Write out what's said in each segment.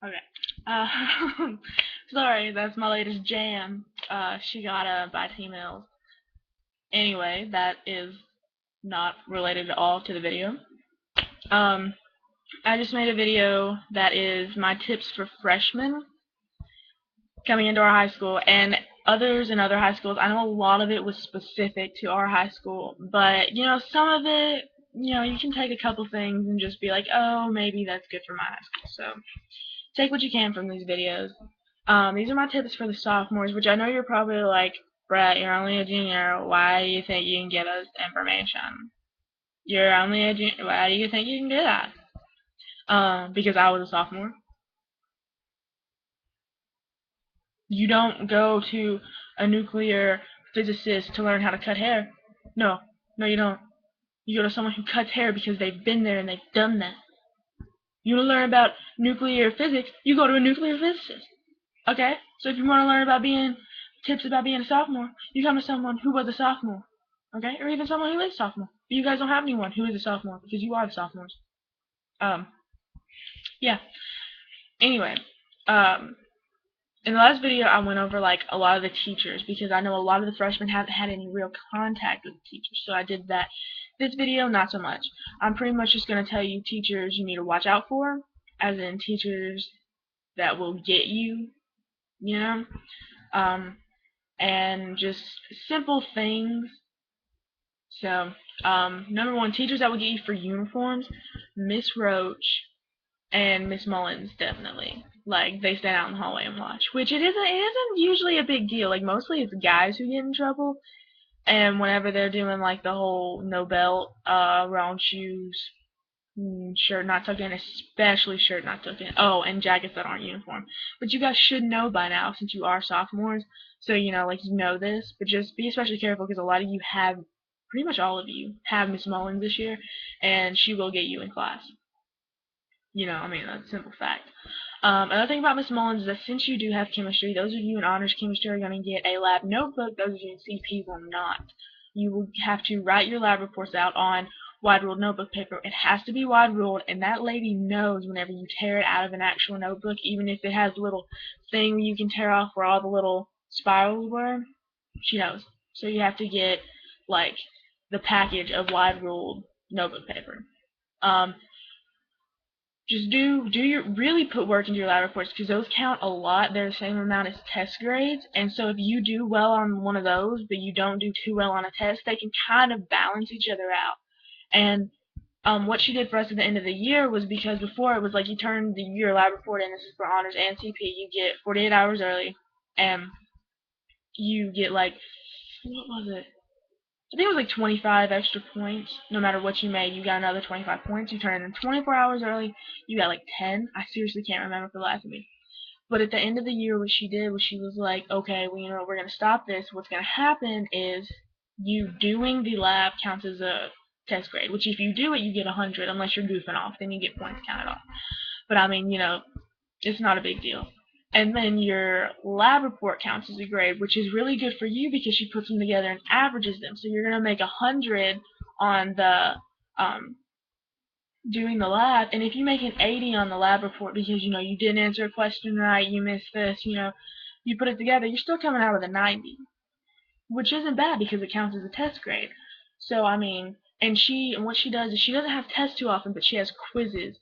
Okay. Uh, sorry, that's my latest jam. She got by T-mails. Anyway, that is not related at all to the video. Um, I just made a video that is my tips for freshmen coming into our high school and others in other high schools. I know a lot of it was specific to our high school, but some of it, you can take a couple things and just be like, oh, maybe that's good for my high school. So take what you can from these videos. These are my tips for the sophomores, which I know you're probably like, Brett, you're only a junior. Why do you think you can give us information? You're only a junior. Why do you think you can do that? Because I was a sophomore. You don't go to a nuclear physicist to learn how to cut hair. No, no, you don't. You go to someone who cuts hair because they've been there and they've done that. You want to learn about nuclear physics, you go to a nuclear physicist. Okay? So if you want to learn about tips about being a sophomore, you come to someone who was a sophomore. Okay? Or even someone who is a sophomore. But you guys don't have anyone who is a sophomore because you are the sophomores. Um, yeah. Anyway, um, in the last video I went over like a lot of the teachers because I know a lot of the freshmen haven't had any real contact with the teachers, so I did that. This video, not so much. I'm pretty much just going to tell you teachers you need to watch out for, as in teachers that will get you, you know? Um, and just simple things. So, number one, teachers that will get you for uniforms, Miss Roach and Miss Mullins definitely. Like they stand out in the hallway and watch, which it isn't usually a big deal. Like mostly it's guys who get in trouble, and whenever they're doing like the whole no belt, wrong shoes, shirt not tucked in, especially shirt not tucked in. Oh, and jackets that aren't uniform. But you guys should know by now since you are sophomores. So, like you know this, but just be especially careful because a lot of you have, pretty much all of you, have Miss Mullins this year, and she will get you in class. I mean, that's a simple fact. Another thing about Miss Mullins is that since you do have chemistry, those of you in honors chemistry are going to get a lab notebook. Those of you in CP will not. You will have to write your lab reports out on wide ruled notebook paper. It has to be wide ruled, and that lady knows whenever you tear it out of an actual notebook, even if it has a little thing you can tear off where all the little spirals were. She knows. So you have to get like the package of wide ruled notebook paper. Um, just do your really put work into your lab reports because those count a lot. They're the same amount as test grades, and so if you do well on one of those but you don't do too well on a test, they can kind of balance each other out. And what she did for us at the end of the year was because before it was like you turn your lab report in. This is for honors and CP. You get 48 hours early, and you get like what was it? I think it was like 25 extra points. No matter what you made, you got another 25 points. You turned in 24 hours early, you got like 10. I seriously can't remember for the life of me. But at the end of the year, what she did was she was like, okay, well, we're going to stop this. What's going to happen is you doing the lab counts as a test grade, which if you do it, you get 100, unless you're goofing off. Then you get points counted off. But I mean, it's not a big deal. And then your lab report counts as a grade, which is really good for you because she puts them together and averages them. So you're gonna make 100 on the doing the lab, and if you make an 80 on the lab report because you didn't answer a question right, you missed this, you put it together, you're still coming out with a 90, which isn't bad because it counts as a test grade. So I mean, and what she does is she doesn't have tests too often, but she has quizzes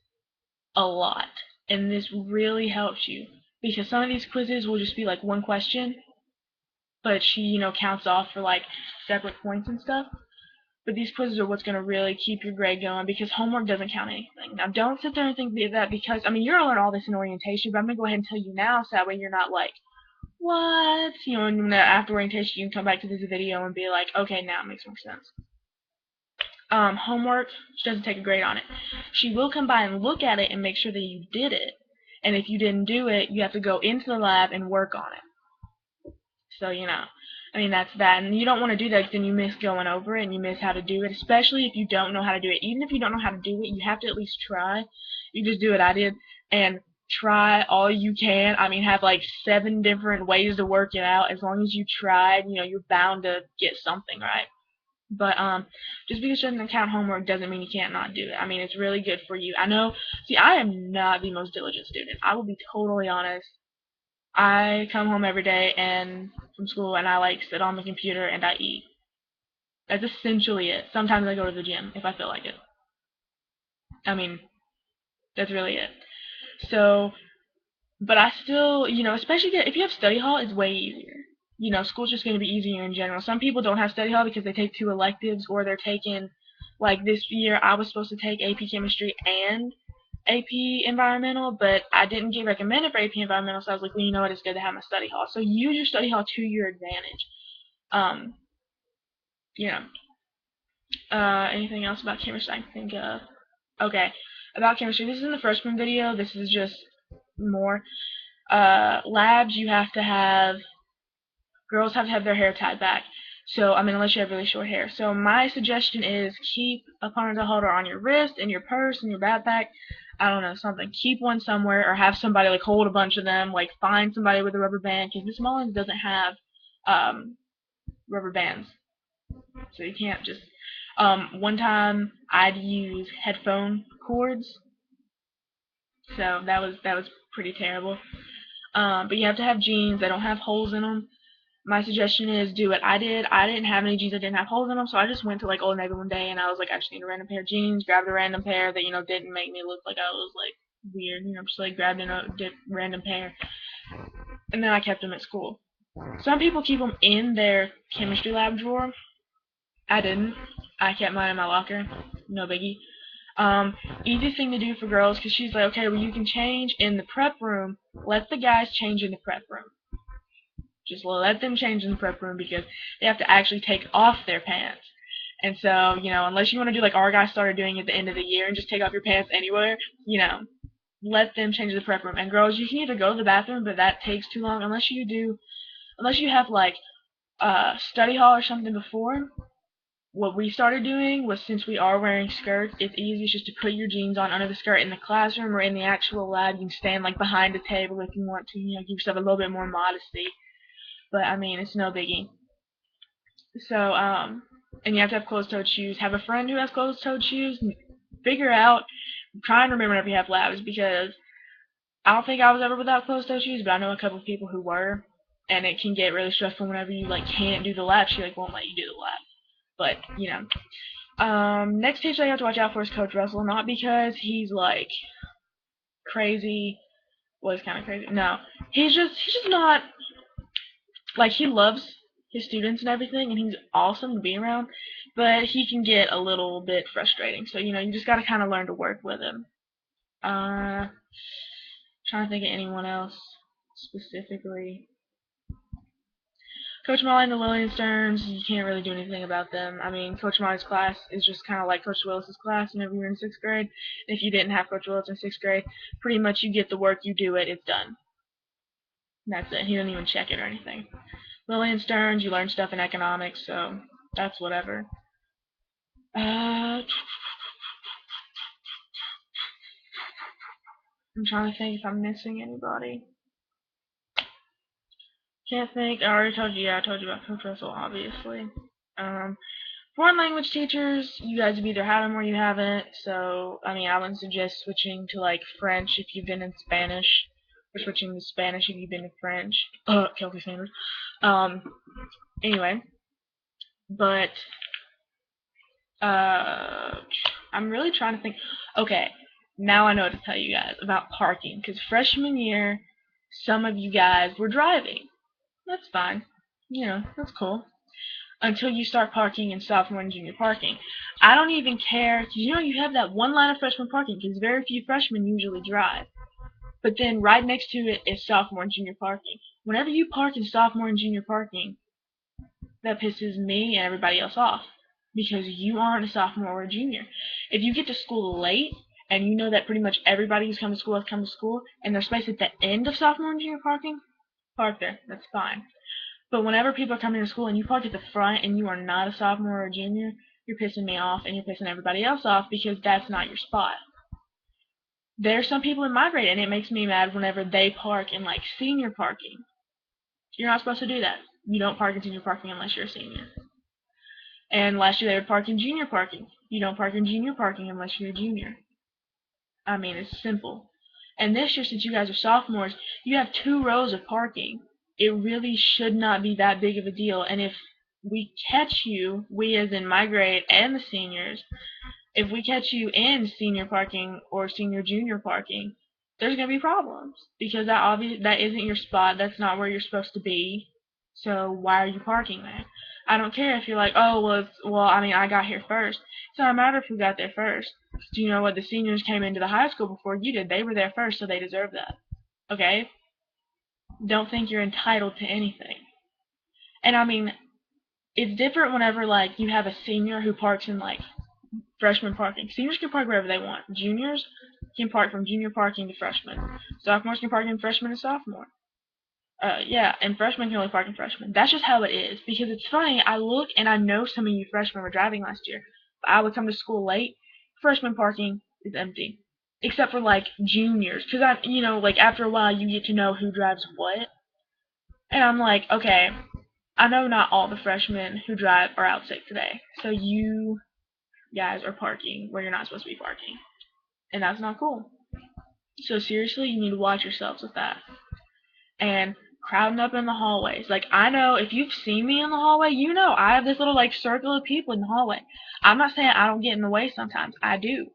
a lot. And this really helps you because some of these quizzes will just be like one question, but she, counts off for like separate points and stuff. But these quizzes are what's going to really keep your grade going because homework doesn't count anything. Now, don't sit there and think that because, I mean, you're going to learn all this in orientation, but I'm going to go ahead and tell you now so that way you're not like, what? And after orientation, you can come back to this video and be like, okay, now it makes more sense. Homework, she doesn't take a grade on it. She will come by and look at it and make sure that you did it. And if you didn't do it, you have to go into the lab and work on it. So, I mean, that's that. And you don't want to do that because then you miss going over it and you miss how to do it, especially if you don't know how to do it. Even if you don't know how to do it, you have to at least try. You just do what I did and try all you can. I mean, have like 7 different ways to work it out. As long as you tried, you're bound to get something right. But just because it doesn't count homework doesn't mean you can't not do it. I mean, it's really good for you. I know. See, I am not the most diligent student. I will be totally honest. I come home every day and from school and I like sit on the computer and I eat. That's essentially it. Sometimes I go to the gym if I feel like it. I mean, that's really it. So, but I still, especially if you have study hall, it's way easier. School's just going to be easier in general. Some people don't have study hall because they take 2 electives or they're taking, like this year, I was supposed to take AP Chemistry and AP Environmental, but I didn't get recommended for AP Environmental, so I was like, well, you know what, it's good to have my study hall. So use your study hall to your advantage. Um, you know, anything else about chemistry I can think of? Okay, about chemistry, this isn't the freshman video, this is just more. Labs, girls have to have their hair tied back. So, I mean, unless you have really short hair. So, my suggestion is keep a ponytail holder on your wrist, in your purse, in your backpack. I don't know, something. Keep one somewhere, or have somebody, like, hold a bunch of them. Like, find somebody with a rubber band, because Miss Mullins doesn't have, rubber bands. So, you can't just, one time, I'd use headphone cords. So, that was pretty terrible. But you have to have jeans that don't have holes in them. My suggestion is do what I did. I didn't have any jeans that didn't have holes in them, so I just went to like Old Navy one day and I was like, I just need a random pair of jeans. Grabbed a random pair that didn't make me look like I was like weird. Just like grabbed a random pair, and then I kept them at school. Some people keep them in their chemistry lab drawer. I didn't. I kept mine in my locker. No biggie. Easy thing to do for girls because she's like, okay, well you can change in the prep room. Let the guys change in the prep room. Just let them change in the prep room because they have to actually take off their pants. And so, unless you want to do like our guys started doing at the end of the year and just take off your pants anywhere, let them change in the prep room. And girls, you can either go to the bathroom, but that takes too long unless you have like study hall or something before. What we started doing was, since we are wearing skirts, it's easy just to put your jeans on under the skirt in the classroom or in the actual lab. You can stand like behind a table if you want to, give yourself a little bit more modesty. But I mean, it's no biggie. So, and you have to have closed-toed shoes. Have a friend who has closed-toed shoes. Figure out. Try and remember whenever you have labs, because I don't think I was ever without closed-toed shoes, but I know a couple of people who were, and it can get really stressful whenever you like can't do the lab. She like won't let you do the lab. But next teacher you have to watch out for is Coach Russell. Not because he's like crazy. Well, he's kind of crazy. No, he's just not. Like, he loves his students and everything, and he's awesome to be around, but he can get a little bit frustrating. So, you just gotta kind of learn to work with him. Trying to think of anyone else specifically. Coach Molly and the Lillian Stearns, you can't really do anything about them. I mean, Coach Molly's class is just kind of like Coach Willis's class whenever you're in 6th grade. If you didn't have Coach Willis in 6th grade, pretty much you get the work, you do it, it's done. And that's it. He doesn't even check it or anything. Lillian Stearns, you learn stuff in economics, so that's whatever. I'm trying to think if I'm missing anybody. Can't think. I already told you. Yeah, I told you about Coach Russell, obviously. Foreign language teachers, you guys have either had them or you haven't. So, I mean, I wouldn't suggest switching to like French if you've been in Spanish, or switching to Spanish if you've been in French. Kelsey Sanders. Anyway, but I'm really trying to think. Okay, now I know what to tell you guys about parking. Because freshman year, some of you guys were driving. That's fine. That's cool. Until you start parking in sophomore and junior parking. I don't even care. Because you have that one line of freshman parking. Because very few freshmen usually drive. But then right next to it is sophomore and junior parking. Whenever you park in sophomore and junior parking, that pisses me and everybody else off. Because you aren't a sophomore or a junior. If you get to school late, and you know that pretty much everybody who's come to school has come to school, and there's space at the end of sophomore and junior parking, park there. That's fine. But whenever people are coming to school and you park at the front and you are not a sophomore or a junior, you're pissing me off and you're pissing everybody else off because that's not your spot. There's some people in my grade, and it makes me mad whenever they park in like senior parking. You're not supposed to do that. You don't park in senior parking unless you're a senior. And last year they would park in junior parking. You don't park in junior parking unless you're a junior. I mean, it's simple. And this year, since you guys are sophomores, you have 2 rows of parking. It really should not be that big of a deal. And if we catch you, we as in my grade and the seniors, if we catch you in senior parking or senior junior parking, there's gonna be problems because that isn't your spot. That's not where you're supposed to be. So why are you parking there? I don't care if you're like, oh well, I mean, I got here first. It doesn't matter who got there first. Do you know what? The seniors came into the high school before you did. They were there first, so they deserve that. Okay? Don't think you're entitled to anything. And I mean, it's different whenever like you have a senior who parks in like freshman parking. Seniors can park wherever they want. Juniors can park from junior parking to freshman. Sophomores can park in freshman and sophomore. Yeah, and freshmen can only park in freshmen. That's just how it is. Because it's funny, I look and I know some of you freshmen were driving last year. But I would come to school late. Freshman parking is empty. Except for like juniors. Because like after a while you get to know who drives what. And I'm like, okay, I know not all the freshmen who drive are out sick today. So you guys are parking where you're not supposed to be parking. And that's not cool. So seriously, you need to watch yourselves with that. And crowding up in the hallways. Like, I know if you've seen me in the hallway, you know I have this little like circle of people in the hallway. I'm not saying I don't get in the way sometimes. I do.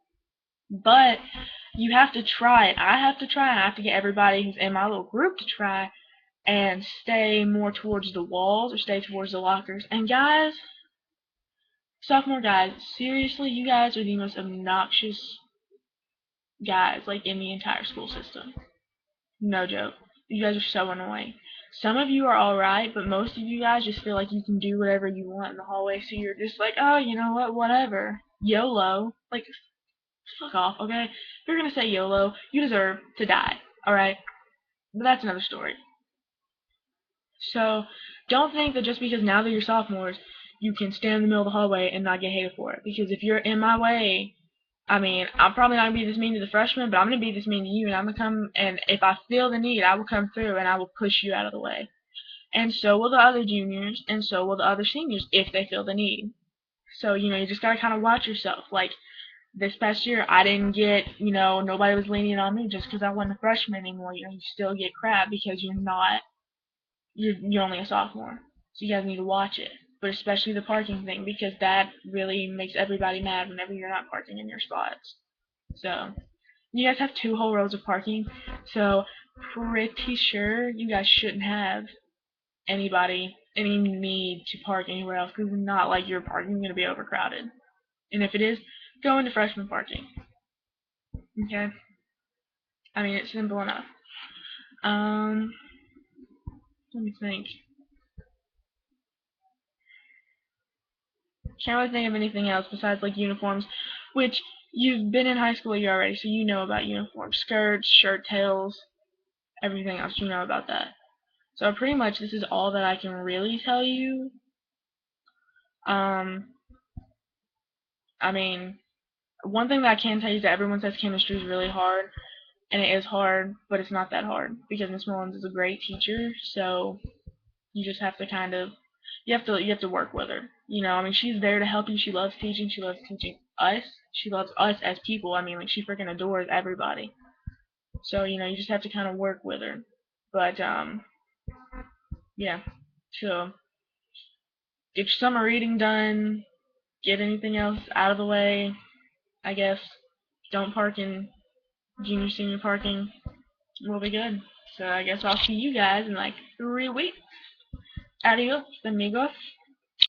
But you have to try it. I have to try, and I have to get everybody who's in my little group to try and stay more towards the walls or stay towards the lockers. And guys, sophomore guys, seriously, you guys are the most obnoxious guys like in the entire school system. No joke. You guys are so annoying. Some of you are alright, but most of you guys just feel like you can do whatever you want in the hallway, so you're just like, oh, you know what, whatever. YOLO. Like, fuck off, okay? If you're gonna say YOLO, you deserve to die, alright? But that's another story. So, don't think that just because now that you're sophomores, you can stand in the middle of the hallway and not get hated for it. Because if you're in my way, I mean, I'm probably not going to be this mean to the freshmen, but I'm going to be this mean to you, and I'm going to come, and if I feel the need, I will come through, and I will push you out of the way. And so will the other juniors, and so will the other seniors, if they feel the need. So, you just got to kind of watch yourself. Like, this past year, I didn't get, nobody was leaning on me just because I wasn't a freshman anymore. You still get crap because you're only a sophomore. So you guys need to watch it. But especially the parking thing, because that really makes everybody mad whenever you're not parking in your spots. So, you guys have 2 whole rows of parking, so pretty sure you guys shouldn't have any need to park anywhere else, because it's not like your parking is going to be overcrowded. And if it is, go into freshman parking. Okay? I mean, it's simple enough. Let me think. Can't really think of anything else besides like uniforms, which you've been in high school a year already, so you know about uniforms, skirts, shirt tails, everything else you know about that. So pretty much this is all that I can really tell you. I mean, one thing that I can tell you is that everyone says chemistry is really hard, and it is hard, but it's not that hard because Miss Mullins is a great teacher. So you just have to you have to work with her. I mean, she's there to help you. She loves teaching. She loves teaching us. She loves us as people. I mean, like, she freaking adores everybody. So, you just have to kind of work with her. But, yeah. So, get your summer reading done. Get anything else out of the way, I guess. Don't park in junior, senior parking. We'll be good. So, I guess I'll see you guys in like 3 weeks. Adios, amigos.